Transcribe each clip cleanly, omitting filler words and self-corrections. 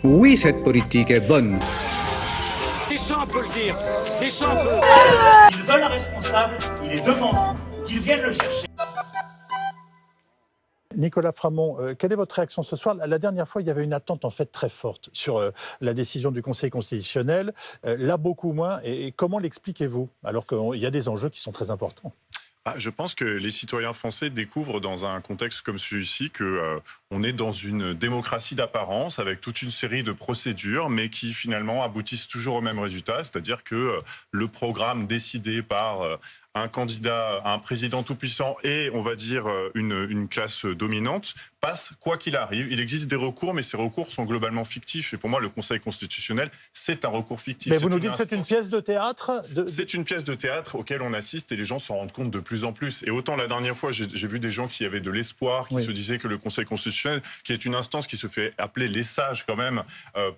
Oui, cette politique est bonne. Deschamps peut le dire. Deschamps peut. Ils veulent un responsable, il est devant vous, qu'ils viennent le chercher. Nicolas Framont, quelle est votre réaction ce soir? La dernière fois, il y avait une attente en fait très forte sur la décision du Conseil constitutionnel. Là, beaucoup moins. Et comment l'expliquez-vous? Alors qu'il y a des enjeux qui sont très importants. Je pense que les citoyens français découvrent dans un contexte comme celui-ci qu'on est dans une démocratie d'apparence avec toute une série de procédures, mais qui finalement aboutissent toujours au même résultat, c'est-à-dire que le programme décidé par un candidat, un président tout-puissant et, on va dire, une classe dominante passe quoi qu'il arrive. Il existe des recours, mais ces recours sont globalement fictifs. Et pour moi, le Conseil constitutionnel, c'est un recours fictif. Mais vous nous dites que c'est une pièce de théâtre C'est une pièce de théâtre auquel on assiste et les gens s'en rendent compte de plus en plus. Et autant la dernière fois, j'ai vu des gens qui avaient de l'espoir, qui se disaient que le Conseil constitutionnel, qui est une instance qui se fait appeler les sages quand même,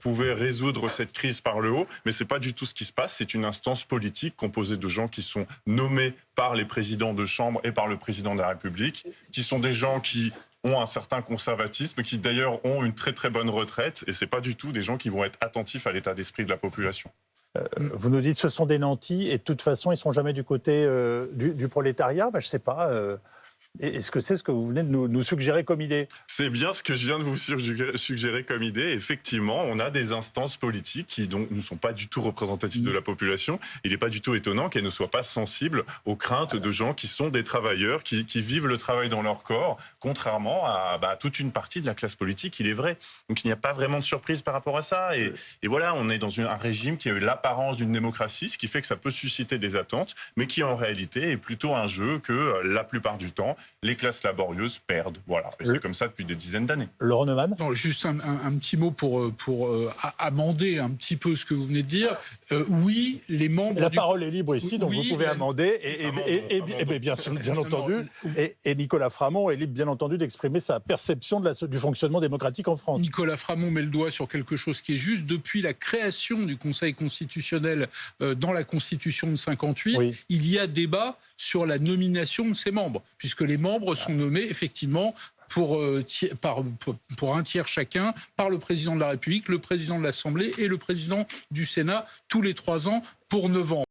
pouvait résoudre cette crise par le haut. Mais c'est pas du tout ce qui se passe. C'est une instance politique composée de gens qui sont nommés par les présidents de chambre et par le président de la République, qui sont des gens qui ont un certain conservatisme, qui d'ailleurs ont une très très bonne retraite, et c'est pas du tout des gens qui vont être attentifs à l'état d'esprit de la population. Vous nous dites que ce sont des nantis, et de toute façon, ils ne sont jamais du côté du prolétariat. Je ne sais pas. Est-ce que c'est ce que vous venez de nous suggérer comme idée? C'est bien ce que je viens de vous suggérer comme idée. Effectivement, on a des instances politiques qui donc ne sont pas du tout représentatives de la population. Il n'est pas du tout étonnant qu'elles ne soient pas sensibles aux craintes de gens qui sont des travailleurs, qui vivent le travail dans leur corps, contrairement à toute une partie de la classe politique, il est vrai. Donc il n'y a pas vraiment de surprise par rapport à ça. Et voilà, on est dans un régime qui a eu l'apparence d'une démocratie, ce qui fait que ça peut susciter des attentes, mais qui en réalité est plutôt un jeu que la plupart du temps, les classes laborieuses perdent. Voilà. Et c'est comme ça depuis des dizaines d'années. Laurent Neumann ? Non, juste un petit mot pour amender un petit peu ce que vous venez de dire. Oui, les membres... La parole est libre ici, donc vous pouvez amender. Et bien entendu, et Nicolas Framont est libre, bien entendu, d'exprimer sa perception du fonctionnement démocratique en France. Nicolas Framont met le doigt sur quelque chose qui est juste. Depuis la création du Conseil constitutionnel dans la Constitution de 58, il y a débat sur la nomination de ses membres, puisque les membres sont nommés effectivement pour un tiers chacun par le président de la République, le président de l'Assemblée et le président du Sénat tous les 3 ans pour 9 ans.